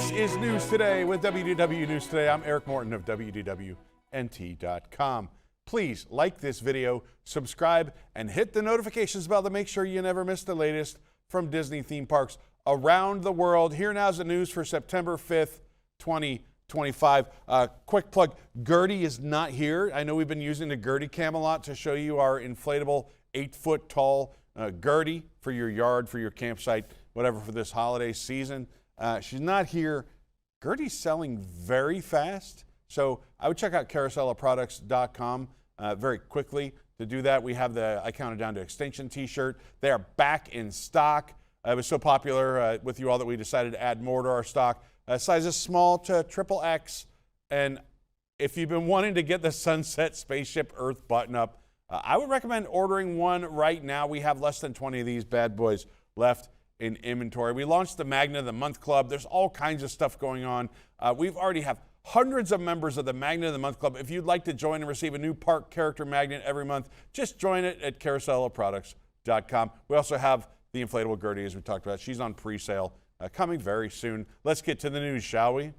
This is News Today with WDW News Today. I'm Eric Morton of WDWNT.com. Please like this video, subscribe, and hit the notifications bell to make sure you never miss the latest from Disney theme parks around the world. Here now is the news for September 5th, 2025. Quick plug, Gertie is not here. I know we've been using the Gertie cam a lot to show you our inflatable 8-foot tall Gertie for your yard, for your campsite, whatever for this holiday season. She's not here. Gertie's selling very fast, so I would check out carouselofproducts.com very quickly. To do that, we have the I Counted Down to Extinction t-shirt. They are back in stock. It was so popular with you all that we decided to add more to our stock. Sizes small to XXX, and if you've been wanting to get the Sunset Spaceship Earth button up, I would recommend ordering one right now. We have less than 20 of these bad boys left in inventory. We launched the Magnet of the Month Club. There's all kinds of stuff going on. We've already have hundreds of members of the Magnet of the Month Club. If you'd like to join and receive a new park character magnet every month, just join it at carouselofproducts.com. We also have the inflatable Gertie, as we talked about. She's on pre-sale, coming very soon. Let's get to the news, shall we?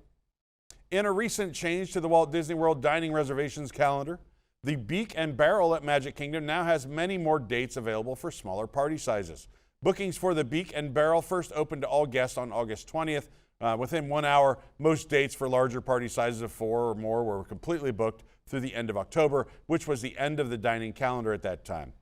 In a recent change to the Walt Disney World dining reservations calendar, the Beak and Barrel at Magic Kingdom now has many more dates available for smaller party sizes. Bookings for the Beak and Barrel first opened to all guests on August 20th. Within 1 hour, most dates for larger party sizes of 4 or more were completely booked through the end of October, which was the end of the dining calendar at that time.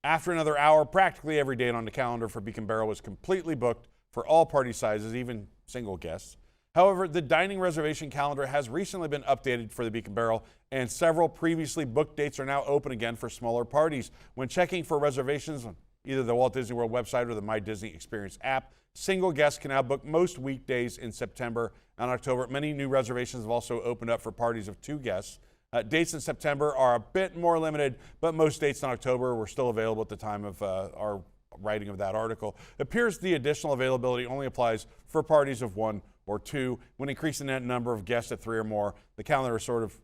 After another hour, practically every date on the calendar for Beak and Barrel was completely booked for all party sizes, even single guests. However, the dining reservation calendar has recently been updated for the Beak and Barrel, and several previously booked dates are now open again for smaller parties. When checking for reservations on either the Walt Disney World website or the My Disney Experience app, single guests can now book most weekdays in September and October. Many new reservations have also opened up for parties of 2 guests. Dates in September are a bit more limited, but most dates in October were still available at the time of our writing of that article. It appears the additional availability only applies for parties of 1 or 2. When increasing that number of guests to 3 or more, the calendar is sort of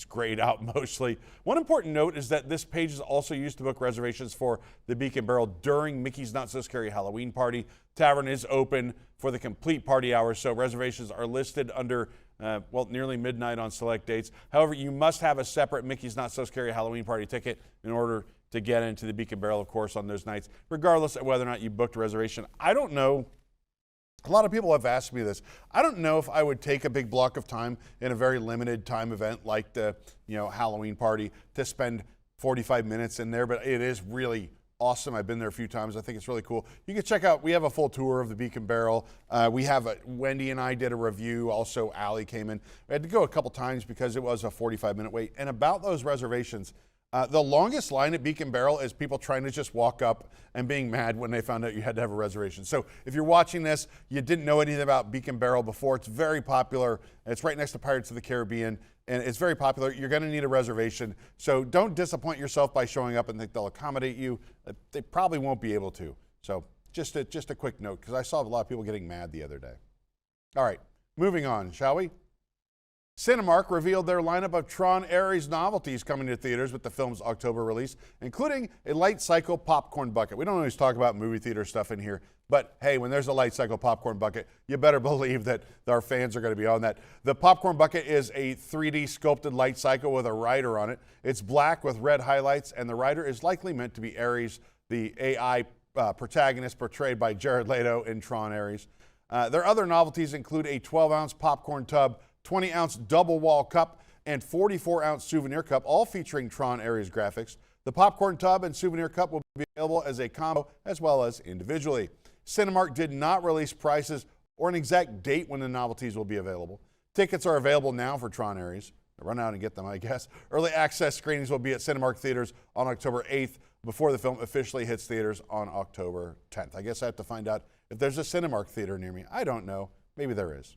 grayed out mostly. One important note is that this page is also used to book reservations for the Beak and Barrel during Mickey's Not So Scary Halloween Party. Tavern is open for the complete party hours, so reservations are listed under nearly midnight on select dates. However, you must have a separate Mickey's Not So Scary Halloween Party ticket in order to get into the Beak and Barrel, of course, on those nights, regardless of whether or not you booked a reservation. I don't know. A lot of people have asked me this. I don't know if I would take a big block of time in a very limited time event like the Halloween party to spend 45 minutes in there, but it is really awesome. I've been there a few times. I think it's really cool. You can check out, we have a full tour of the Beak and Barrel. Wendy and I did a review. Also, Allie came in. We had to go a couple times because it was a 45-minute wait. And about those reservations, the longest line at Beak and Barrel is people trying to just walk up and being mad when they found out you had to have a reservation. So if you're watching this, you didn't know anything about Beak and Barrel before, it's very popular. It's right next to Pirates of the Caribbean, and it's very popular. You're going to need a reservation. So don't disappoint yourself by showing up and think they'll accommodate you. They probably won't be able to. So just a quick note, because I saw a lot of people getting mad the other day. All right, moving on, shall we? Cinemark revealed their lineup of TRON Ares novelties coming to theaters with the film's October release, including a Lightcycle popcorn bucket. We don't always talk about movie theater stuff in here, but hey, when there's a Lightcycle popcorn bucket, you better believe that our fans are going to be on that. The popcorn bucket is a 3D sculpted Lightcycle with a rider on it. It's black with red highlights, and the rider is likely meant to be Ares, the AI protagonist portrayed by Jared Leto in TRON Ares. Their other novelties include a 12-ounce popcorn tub, 20-ounce double wall cup, and 44-ounce souvenir cup, all featuring TRON Ares graphics. The popcorn tub and souvenir cup will be available as a combo as well as individually. Cinemark did not release prices or an exact date when the novelties will be available. Tickets are available now for TRON Ares. Run out and get them, I guess. Early access screenings will be at Cinemark theaters on October 8th before the film officially hits theaters on October 10th. I guess I have to find out if there's a Cinemark theater near me. I don't know. Maybe there is.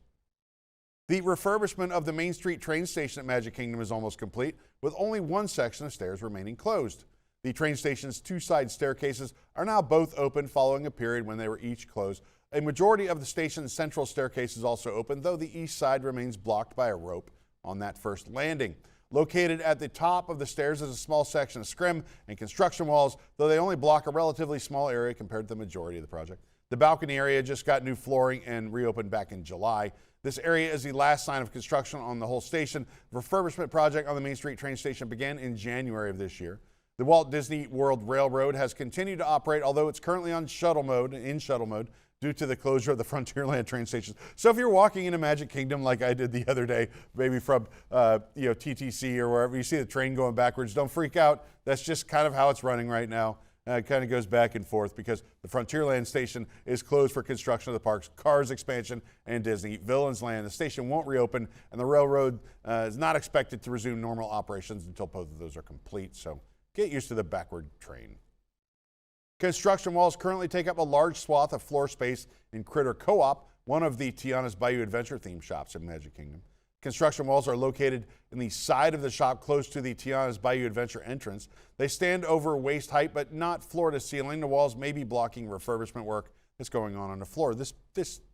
The refurbishment of the Main Street train station at Magic Kingdom is almost complete, with only one section of stairs remaining closed. The train station's 2 side staircases are now both open following a period when they were each closed. A majority of the station's central staircase is also open, though the east side remains blocked by a rope on that first landing. Located at the top of the stairs is a small section of scrim and construction walls, though they only block a relatively small area compared to the majority of the project. The balcony area just got new flooring and reopened back in July. This area is the last sign of construction on the whole station. The refurbishment project on the Main Street train station began in January of this year. The Walt Disney World Railroad has continued to operate, although it's currently in shuttle mode, due to the closure of the Frontierland train stations. So if you're walking into Magic Kingdom like I did the other day, maybe from TTC or wherever, you see the train going backwards, don't freak out. That's just kind of how it's running right now. It kind of goes back and forth because the Frontierland station is closed for construction of the parks, Cars expansion, and Disney Villains Land. The station won't reopen, and the railroad is not expected to resume normal operations until both of those are complete. So get used to the backward train. Construction walls currently take up a large swath of floor space in Critter Co-op, one of the Tiana's Bayou Adventure themed shops in Magic Kingdom. Construction walls are located in the side of the shop close to the Tiana's Bayou Adventure entrance. They stand over waist height but not floor to ceiling. The walls may be blocking refurbishment work that's going on the floor. This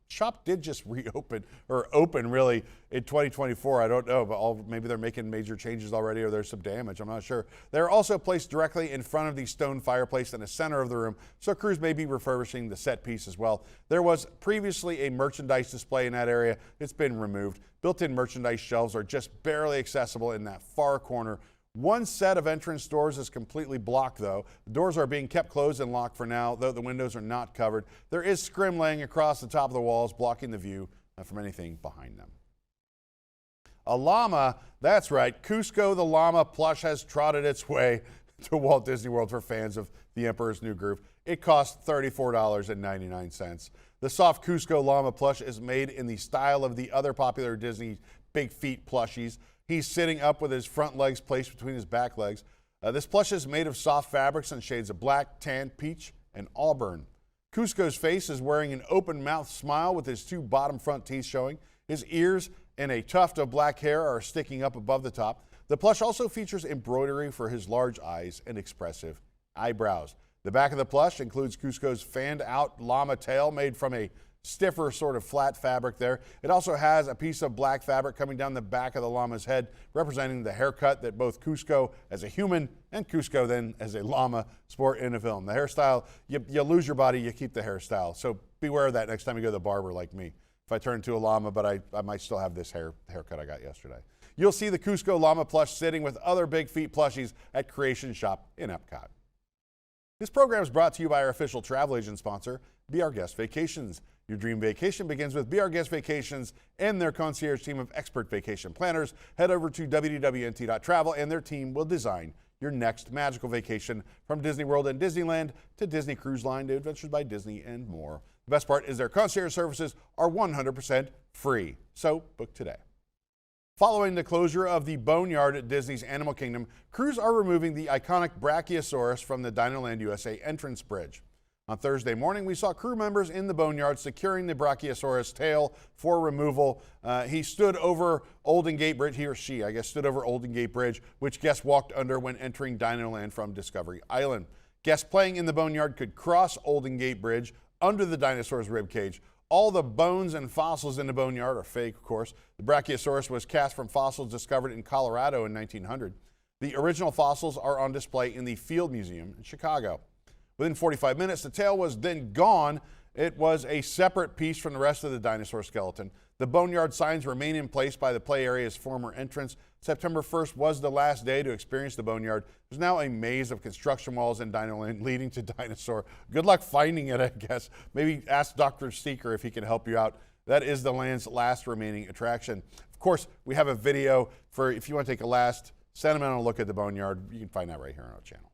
shop did just reopen or open really in 2024. I don't know, but maybe they're making major changes already or there's some damage. I'm not sure. They're also placed directly in front of the stone fireplace in the center of the room, so crews may be refurbishing the set piece as well. There was previously a merchandise display in that area. It's been removed. Built-in merchandise shelves are just barely accessible in that far corner. One set of entrance doors is completely blocked, though. The doors are being kept closed and locked for now, though the windows are not covered. There is scrim laying across the top of the walls, blocking the view from anything behind them. A llama, that's right, Kuzco the Llama plush has trotted its way to Walt Disney World for fans of The Emperor's New Groove. It costs $34.99. The soft Kuzco Llama plush is made in the style of the other popular Disney Big Feet plushies. He's sitting up with his front legs placed between his back legs. This plush is made of soft fabrics in shades of black, tan, peach, and auburn. Kuzco's face is wearing an open-mouthed smile with his two bottom front teeth showing. His ears and a tuft of black hair are sticking up above the top. The plush also features embroidery for his large eyes and expressive eyebrows. The back of the plush includes Kuzco's fanned-out llama tail made from a stiffer sort of flat fabric there. It also has a piece of black fabric coming down the back of the llama's head, representing the haircut that both Kuzco as a human and Kuzco then as a llama sport in the film. The hairstyle, you lose your body, you keep the hairstyle. So beware of that next time you go to the barber like me. If I turn into a llama, but I might still have this haircut I got yesterday. You'll see the Kuzco llama plush sitting with other Big Feet plushies at Creation Shop in Epcot. This program is brought to you by our official travel agent sponsor, Be Our Guest Vacations. Your dream vacation begins with Be Our Guest Vacations and their concierge team of expert vacation planners. Head over to www.nt.travel and their team will design your next magical vacation, from Disney World and Disneyland to Disney Cruise Line to Adventures by Disney and more. The best part is their concierge services are 100% free. So book today. Following the closure of the Boneyard at Disney's Animal Kingdom, crews are removing the iconic Brachiosaurus from the DinoLand USA entrance bridge. On Thursday morning, we saw crew members in the Boneyard securing the Brachiosaurus tail for removal. He stood over Olden Gate Bridge, he or she, I guess, stood over Olden Gate Bridge, which guests walked under when entering DinoLand from Discovery Island. Guests playing in the Boneyard could cross Olden Gate Bridge under the dinosaur's ribcage. All the bones and fossils in the Boneyard are fake, of course. The Brachiosaurus was cast from fossils discovered in Colorado in 1900. The original fossils are on display in the Field Museum in Chicago. Within 45 minutes, the tail was then gone. It was a separate piece from the rest of the dinosaur skeleton. The Boneyard signs remain in place by the play area's former entrance. September 1st was the last day to experience the Boneyard. There's now a maze of construction walls in DinoLand leading to Dinosaur. Good luck finding it, I guess. Maybe ask Dr. Seeker if he can help you out. That is the land's last remaining attraction. Of course, we have a video for if you want to take a last sentimental look at the Boneyard. You can find that right here on our channel.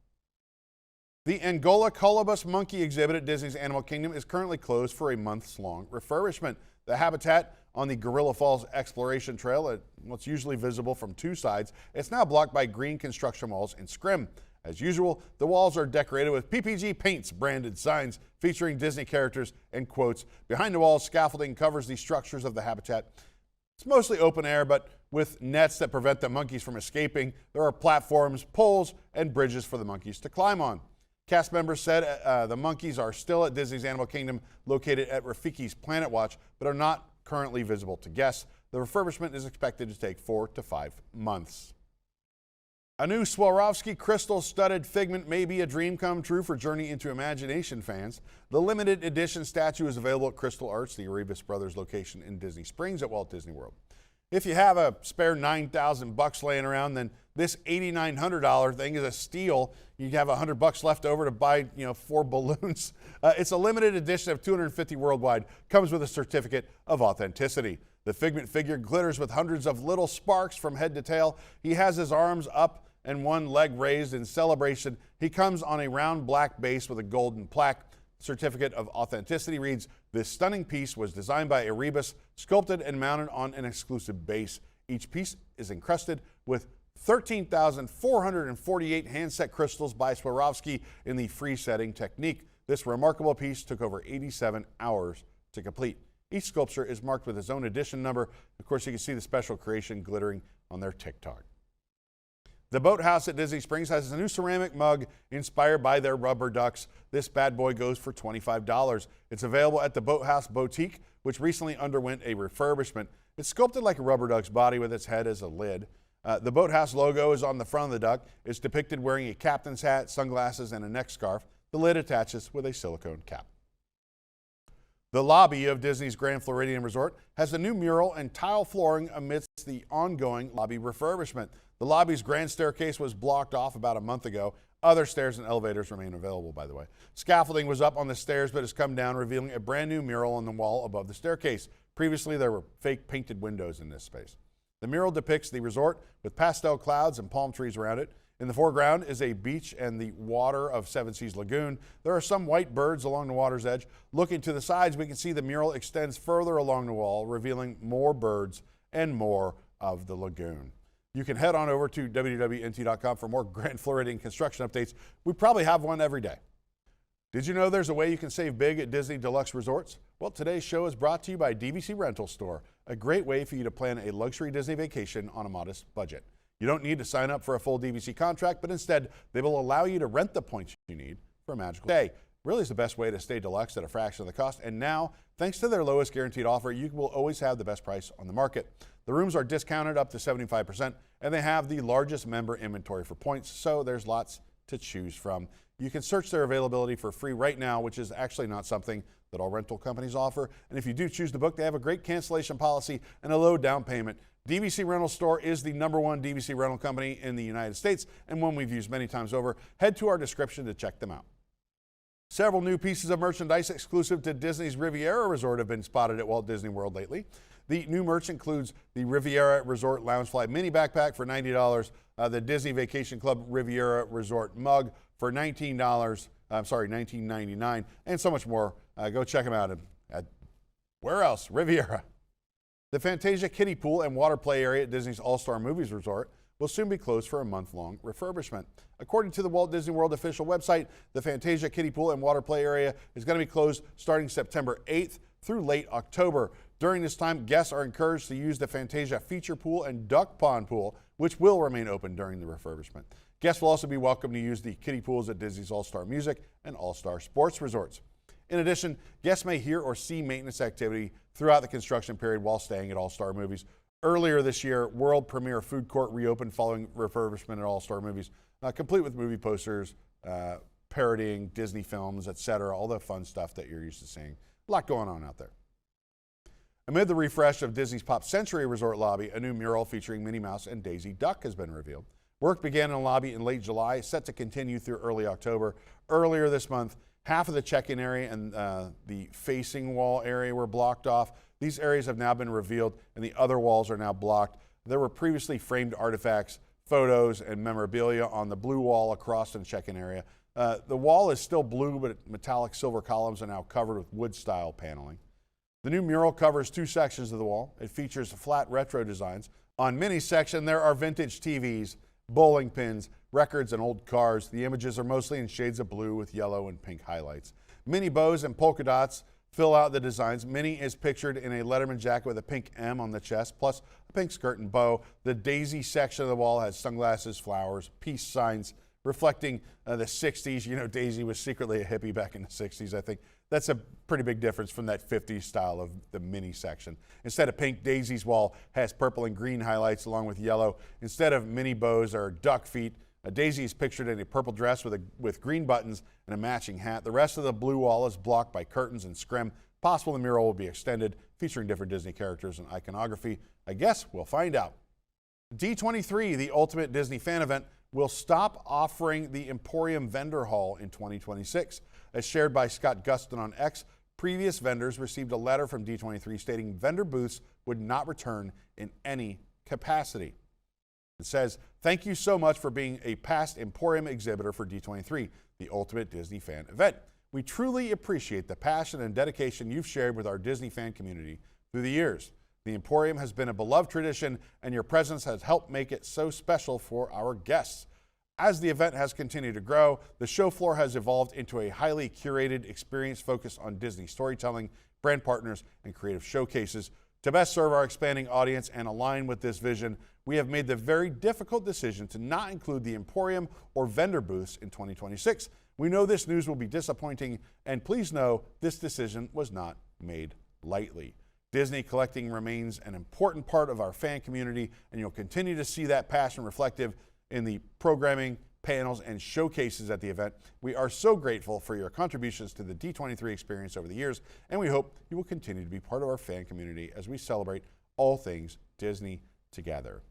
The Angola Colobus monkey exhibit at Disney's Animal Kingdom is currently closed for a months-long refurbishment. The habitat on the Gorilla Falls Exploration Trail, what's usually visible from two sides, it's now blocked by green construction walls and scrim. As usual, the walls are decorated with PPG Paints branded signs featuring Disney characters and quotes. Behind the walls, scaffolding covers the structures of the habitat. It's mostly open air, but with nets that prevent the monkeys from escaping. There are platforms, poles, and bridges for the monkeys to climb on. Cast members said the monkeys are still at Disney's Animal Kingdom, located at Rafiki's Planet Watch, but are not currently visible to guests. The refurbishment is expected to take 4 to 5 months. A new Swarovski crystal-studded Figment may be a dream come true for Journey into Imagination fans. The limited edition statue is available at Crystal Arts, the Arribas Brothers location in Disney Springs at Walt Disney World. If you have a spare $9,000 laying around, then this $8,900 thing is a steal. You have $100 left over to buy, 4 balloons. It's a limited edition of 250 worldwide. Comes with a certificate of authenticity. The Figment figure glitters with hundreds of little sparks from head to tail. He has his arms up and one leg raised in celebration. He comes on a round black base with a golden plaque. Certificate of authenticity reads, "This stunning piece was designed by Arribas, sculpted and mounted on an exclusive base. Each piece is encrusted with 13,448 hand-set crystals by Swarovski in the free-setting technique. This remarkable piece took over 87 hours to complete." Each sculpture is marked with its own edition number. Of course, you can see the special creation glittering on their TikTok. The Boathouse at Disney Springs has a new ceramic mug inspired by their rubber ducks. This bad boy goes for $25. It's available at the Boathouse Boutique, which recently underwent a refurbishment. It's sculpted like a rubber duck's body with its head as a lid. The Boathouse logo is on the front of the duck. It's depicted wearing a captain's hat, sunglasses, and a neck scarf. The lid attaches with a silicone cap. The lobby of Disney's Grand Floridian Resort has a new mural and tile flooring amidst the ongoing lobby refurbishment. The lobby's grand staircase was blocked off about a month ago. Other stairs and elevators remain available, by the way. Scaffolding was up on the stairs but has come down, revealing a brand new mural on the wall above the staircase. Previously, there were fake painted windows in this space. The mural depicts the resort with pastel clouds and palm trees around it. In the foreground is a beach and the water of Seven Seas Lagoon. There are some white birds along the water's edge. Looking to the sides, we can see the mural extends further along the wall, revealing more birds and more of the lagoon. You can head on over to www.nt.com for more Grand Floridian construction updates. We probably have one every day. Did you know there's a way you can save big at Disney Deluxe Resorts? Well, today's show is brought to you by DVC Rental Store, a great way for you to plan a luxury Disney vacation on a modest budget. You don't need to sign up for a full DVC contract, but instead, they will allow you to rent the points you need for a magical day. Really is the best way to stay deluxe at a fraction of the cost. And now, thanks to their lowest guaranteed offer, you will always have the best price on the market. The rooms are discounted up to 75%, and they have the largest member inventory for points, so there's lots to choose from. You can search their availability for free right now, which is actually not something that all rental companies offer. And if you do choose to book, they have a great cancellation policy and a low down payment. DVC Rental Store is the #1 DVC rental company in the United States, and one we've used many times over. Head to our description to check them out. Several new pieces of merchandise exclusive to Disney's Riviera Resort have been spotted at Walt Disney World lately. The new merch includes the Riviera Resort Loungefly mini backpack for $90, the Disney Vacation Club Riviera Resort mug for $19.99, and so much more. Go check them out at where else? Riviera. The Fantasia kiddie pool and water play area at Disney's All-Star Movies Resort will soon be closed for a month-long refurbishment. According to the Walt Disney World official website, the Fantasia kiddie pool and water play area is going to be closed starting September 8th through late October. During this time, guests are encouraged to use the Fantasia feature pool and duck pond pool, which will remain open during the refurbishment. Guests will also be welcome to use the kiddie pools at Disney's All-Star Music and All-Star Sports Resorts. In addition, guests may hear or see maintenance activity throughout the construction period while staying at All-Star Movies. Earlier this year, world premiere food court reopened following refurbishment at All-Star Movies, complete with movie posters, parodying Disney films, etc., all the fun stuff that you're used to seeing. A lot going on out there. Amid the refresh of Disney's Pop Century Resort lobby, a new mural featuring Minnie Mouse and Daisy Duck has been revealed. Work began in the lobby in late July, set to continue through early October. Earlier this month, half of the check-in area and the facing wall area were blocked off. These areas have now been revealed, and the other walls are now blocked. There were previously framed artifacts, photos, and memorabilia on the blue wall across the check-in area. The wall is still blue, but metallic silver columns are now covered with wood-style paneling. The new mural covers 2 sections of the wall. It features flat retro designs. On Minnie's section, there are vintage TVs, bowling pins, records, and old cars. The images are mostly in shades of blue with yellow and pink highlights. Minnie bows and polka dots fill out the designs. Minnie is pictured in a Letterman jacket with a pink M on the chest, plus a pink skirt and bow. The Daisy section of the wall has sunglasses, flowers, peace signs reflecting the 60s. You know, Daisy was secretly a hippie back in the 60s. I think That's a pretty big difference from that 50s style of the mini section. Instead of pink, Daisy's wall has purple and green highlights along with yellow. Instead of mini bows or duck feet, Daisy is pictured in a purple dress with green buttons and a matching hat. The rest of the blue wall is blocked by curtains and scrim. Possible the mural will be extended, featuring different Disney characters and iconography. I guess we'll find out. D23, the ultimate Disney fan event, will stop offering the Emporium Vendor Hall in 2026. As shared by Scott Guston on X, previous vendors received a letter from D23 stating vendor booths would not return in any capacity. It says, "Thank you so much for being a past Emporium exhibitor for D23, the ultimate Disney fan event. We truly appreciate the passion and dedication you've shared with our Disney fan community through the years. The Emporium has been a beloved tradition, and your presence has helped make it so special for our guests. As the event has continued to grow, the show floor has evolved into a highly curated experience focused on Disney storytelling, brand partners, and creative showcases. To best serve our expanding audience and align with this vision, we have made the very difficult decision to not include the Emporium or vendor booths in 2026. We know this news will be disappointing, and please know this decision was not made lightly. Disney collecting remains an important part of our fan community, and you'll continue to see that passion reflective in the programming, panels, and showcases at the event. We are so grateful for your contributions to the D23 experience over the years, and we hope you will continue to be part of our fan community as we celebrate all things Disney together."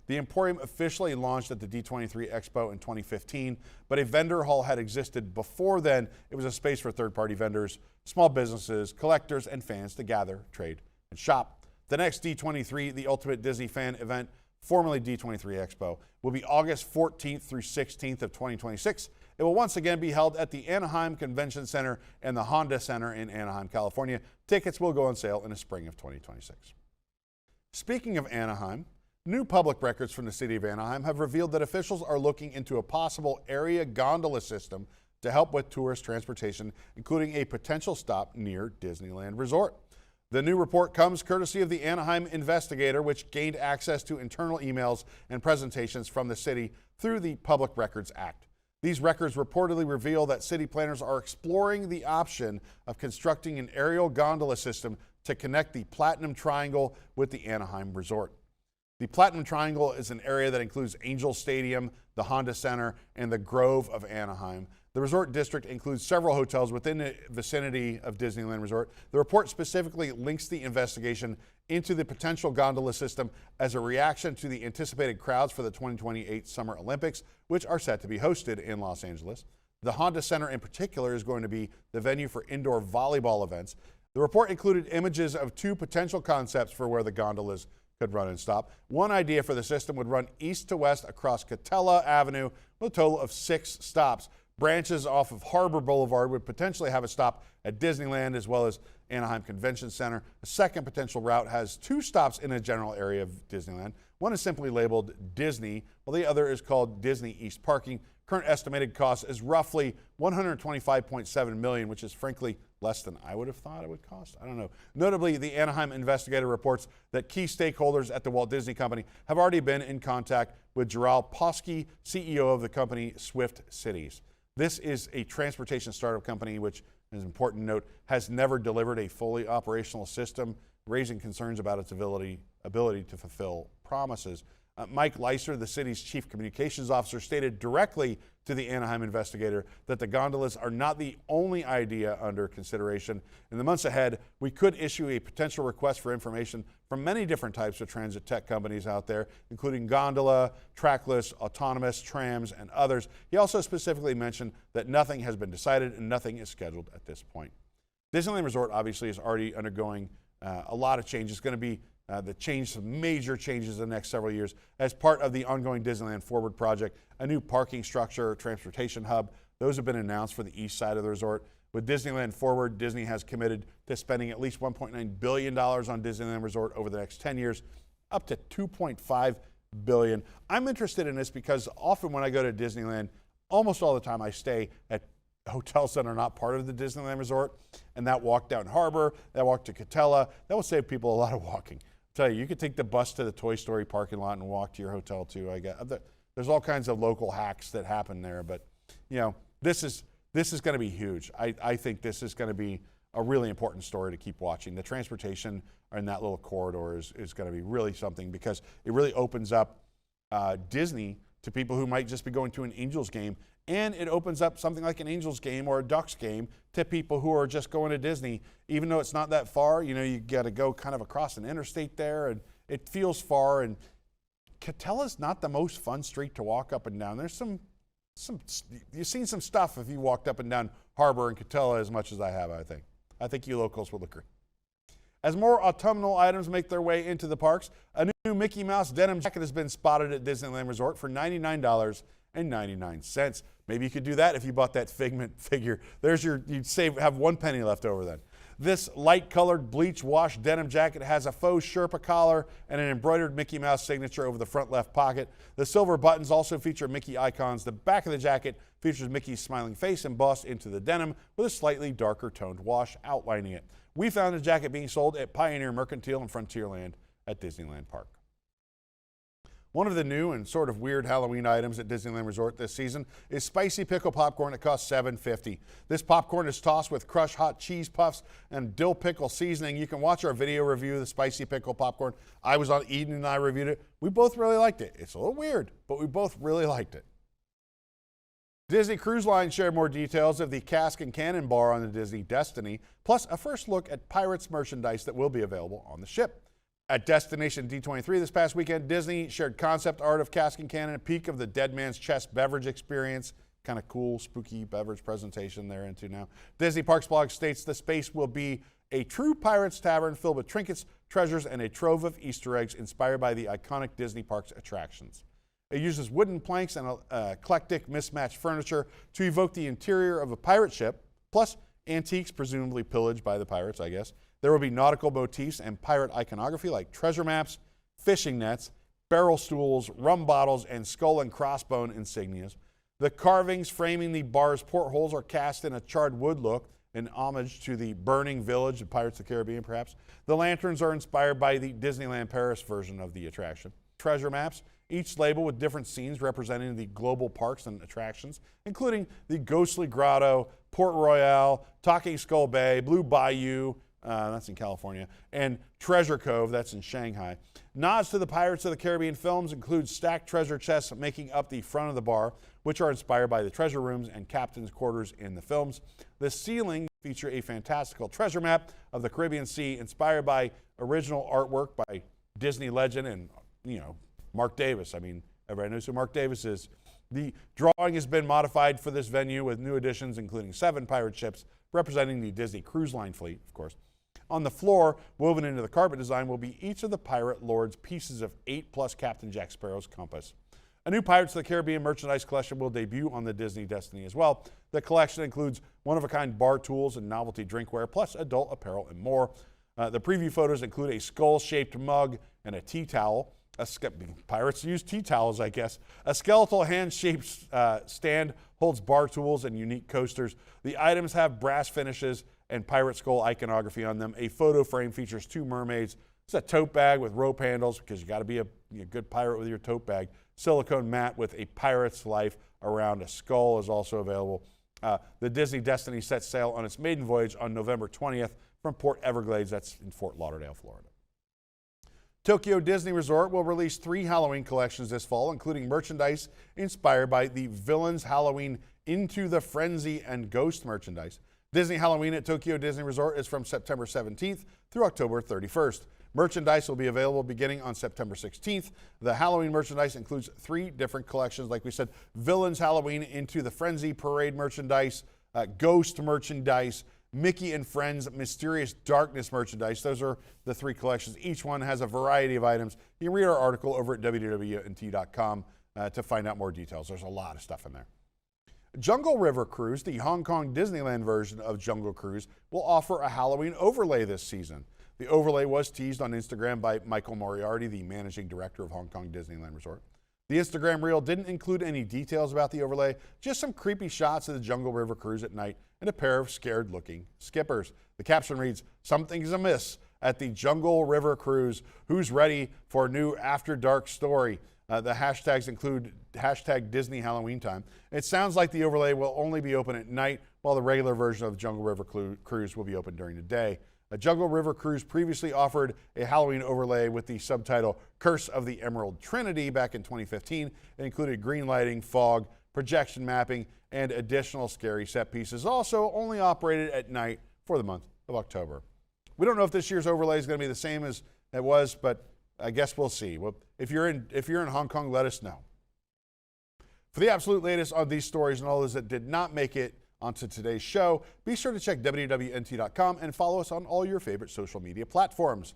The Emporium officially launched at the D23 Expo in 2015, but a vendor hall had existed before then. It was a space for third-party vendors, small businesses, collectors, and fans to gather, trade, and shop. The next D23, the Ultimate Disney Fan event, formerly D23 Expo, will be August 14th through 16th of 2026. It will once again be held at the Anaheim Convention Center and the Honda Center in Anaheim, California. Tickets will go on sale in the spring of 2026. Speaking of Anaheim, new public records from the city of Anaheim have revealed that officials are looking into a possible area gondola system to help with tourist transportation, including a potential stop near Disneyland Resort. The new report comes courtesy of the Anaheim Investigator, which gained access to internal emails and presentations from the city through the Public Records Act. These records reportedly reveal that city planners are exploring the option of constructing an aerial gondola system to connect the Platinum Triangle with the Anaheim Resort. The Platinum Triangle is an area that includes Angel Stadium, the Honda Center, and the Grove of Anaheim. The resort district includes several hotels within the vicinity of Disneyland Resort. The report specifically links the investigation into the potential gondola system as a reaction to the anticipated crowds for the 2028 Summer Olympics, which are set to be hosted in Los Angeles. The Honda Center in particular is going to be the venue for indoor volleyball events. The report included images of two potential concepts for where the gondolas could run and stop. One idea for the system would run east to west across Catella Avenue with a total of 6 stops. Branches off of Harbor Boulevard would potentially have a stop at Disneyland as well as Anaheim Convention Center. A second potential route has 2 stops in a general area of Disneyland. One is simply labeled Disney, while the other is called Disney East Parking. Current estimated cost is roughly $125.7 million, which is frankly less than I would have thought it would cost. I don't know. Notably, the Anaheim Investigator reports that key stakeholders at the Walt Disney Company have already been in contact with Gerald Poski, CEO of the company Swift Cities. This is a transportation startup company which, as an important note, has never delivered a fully operational system, raising concerns about its ability to fulfill promises. Mike Leiser, the city's chief communications officer, stated directly to the Anaheim Investigator that the gondolas are not the only idea under consideration. In the months ahead, we could issue a potential request for information from many different types of transit tech companies out there, including gondola, trackless, autonomous, trams, and others. He also specifically mentioned that nothing has been decided and nothing is scheduled at this point. Disneyland Resort obviously is already undergoing a lot of change. It's going to be some major changes in the next several years as part of the ongoing Disneyland Forward project, a new parking structure, transportation hub. Those have been announced for the east side of the resort. With Disneyland Forward, Disney has committed to spending at least $1.9 billion on Disneyland Resort over the next 10 years, up to $2.5 billion. I'm interested in this because often when I go to Disneyland, almost all the time I stay at hotels that are not part of the Disneyland Resort, and that walk down Harbor, that walk to Catella, that will save people a lot of walking. Tell you could take the bus to the Toy Story parking lot and walk to your hotel too. There's all kinds of local hacks that happen there, but you know, this is This is going to be huge. I think this is going to be a really important story to keep watching. The transportation in that little corridor is going to be really something, because it really opens up Disney to people who might just be going to an Angels game, and it opens up something like an Angels game or a Ducks game to people who are just going to Disney. Even though it's not that far, you know, you got to go kind of across an interstate there, and it feels far. And Catella's not the most fun street to walk up and down. There's you've seen some stuff if you walked up and down Harbor and Catella as much as I have, I think. I think you locals will agree. As more autumnal items make their way into the parks, a new Mickey Mouse denim jacket has been spotted at Disneyland Resort for $99.99. Maybe you could do that if you bought that Figment figure. You'd have 1 penny left over then. This light-colored bleach wash denim jacket has a faux Sherpa collar and an embroidered Mickey Mouse signature over the front left pocket. The silver buttons also feature Mickey icons. The back of the jacket features Mickey's smiling face embossed into the denim with a slightly darker toned wash outlining it. We found the jacket being sold at Pioneer Mercantile and Frontierland at Disneyland Park. One of the new and sort of weird Halloween items at Disneyland Resort this season is spicy pickle popcorn that costs $7.50. This popcorn is tossed with crushed hot cheese puffs and dill pickle seasoning. You can watch our video review of the spicy pickle popcorn. I was on Eden and I reviewed it. We both really liked it. It's a little weird, but we both really liked it. Disney Cruise Line shared more details of the Cask and Cannon Bar on the Disney Destiny, plus a first look at Pirates merchandise that will be available on the ship. At Destination D23 this past weekend, Disney shared concept art of Cask and Cannon, a peek of the Dead Man's Chest beverage experience. Kind of cool, spooky beverage presentation they're into now. Disney Parks blog states the space will be a true Pirates tavern filled with trinkets, treasures, and a trove of Easter eggs inspired by the iconic Disney Parks attractions. It uses wooden planks and eclectic mismatched furniture to evoke the interior of a pirate ship, plus antiques presumably pillaged by the pirates, I guess. There will be nautical motifs and pirate iconography like treasure maps, fishing nets, barrel stools, rum bottles, and skull and crossbone insignias. The carvings framing the bar's portholes are cast in a charred wood look, an homage to the burning village of Pirates of the Caribbean, perhaps. The lanterns are inspired by the Disneyland Paris version of the attraction. Treasure maps, each labeled with different scenes representing the global parks and attractions, including the Ghostly Grotto, Port Royale, Talking Skull Bay, Blue Bayou, that's in California, and Treasure Cove, that's in Shanghai. Nods to the Pirates of the Caribbean films include stacked treasure chests making up the front of the bar, which are inspired by the treasure rooms and captain's quarters in the films. The ceiling features a fantastical treasure map of the Caribbean Sea inspired by original artwork by Disney legend and, you know, Mark Davis. I mean, everybody knows who Mark Davis is. The drawing has been modified for this venue with new additions, including 7 pirate ships representing the Disney Cruise Line fleet, of course. On the floor, woven into the carpet design, will be each of the pirate lords' pieces of 8+ Captain Jack Sparrow's compass. A new Pirates of the Caribbean merchandise collection will debut on the Disney Destiny as well. The collection includes one-of-a-kind bar tools and novelty drinkware, plus adult apparel and more. The preview photos include a skull-shaped mug and a tea towel. Pirates use tea towels, I guess. A skeletal hand-shaped stand holds bar tools and unique coasters. The items have brass finishes and pirate skull iconography on them. A photo frame features 2 mermaids. It's a tote bag with rope handles, because you got to be a good pirate with your tote bag. Silicone mat with a pirate's life around a skull is also available. The Disney Destiny sets sail on its maiden voyage on November 20th from Port Everglades, that's in Fort Lauderdale, Florida. Tokyo Disney Resort will release 3 Halloween collections this fall, including merchandise inspired by the Villains Halloween Into the Frenzy and Ghost merchandise. Disney Halloween at Tokyo Disney Resort is from September 17th through October 31st. Merchandise will be available beginning on September 16th. The Halloween merchandise includes 3 different collections, like we said: Villains Halloween Into the Frenzy Parade merchandise, Ghost merchandise, Mickey and Friends Mysterious Darkness merchandise. Those are the 3 collections. Each one has a variety of items. You can read our article over at www.nt.com to find out more details. There's a lot of stuff in there. Jungle River Cruise, the Hong Kong Disneyland version of Jungle Cruise, will offer a Halloween overlay this season. The overlay was teased on Instagram by Michael Moriarty, the managing director of Hong Kong Disneyland Resort. The Instagram reel didn't include any details about the overlay, just some creepy shots of the Jungle River Cruise at night and a pair of scared-looking skippers. The caption reads, "Something's amiss. at the Jungle River Cruise. Who's ready for a new After Dark story? The hashtags include hashtag Disney Halloween Time. It sounds like the overlay will only be open at night, while the regular version of the Jungle River Cruise will be open during the day. A Jungle River Cruise previously offered a Halloween overlay with the subtitle Curse of the Emerald Trinity back in 2015. It included green lighting, fog, projection mapping, and additional scary set pieces. Also only operated at night for the month of October. We don't know if this year's overlay is going to be the same as it was, but I guess we'll see. Well, if you're in Hong Kong, let us know. For the absolute latest on these stories and all those that did not make it onto today's show, be sure to check www.nt.com and follow us on all your favorite social media platforms.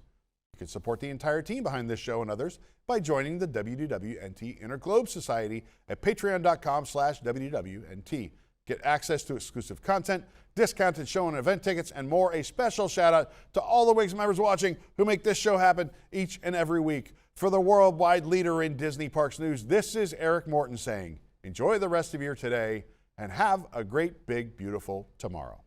You can support the entire team behind this show and others by joining the WDWNT Interglobe Society at patreon.com/WDWNT. Get access to exclusive content, discounted show and event tickets, and more. A special shout out to all the WIGS members watching who make this show happen each and every week. For the worldwide leader in Disney Parks news, this is Eric Morton saying, enjoy the rest of your today and have a great, big, beautiful tomorrow.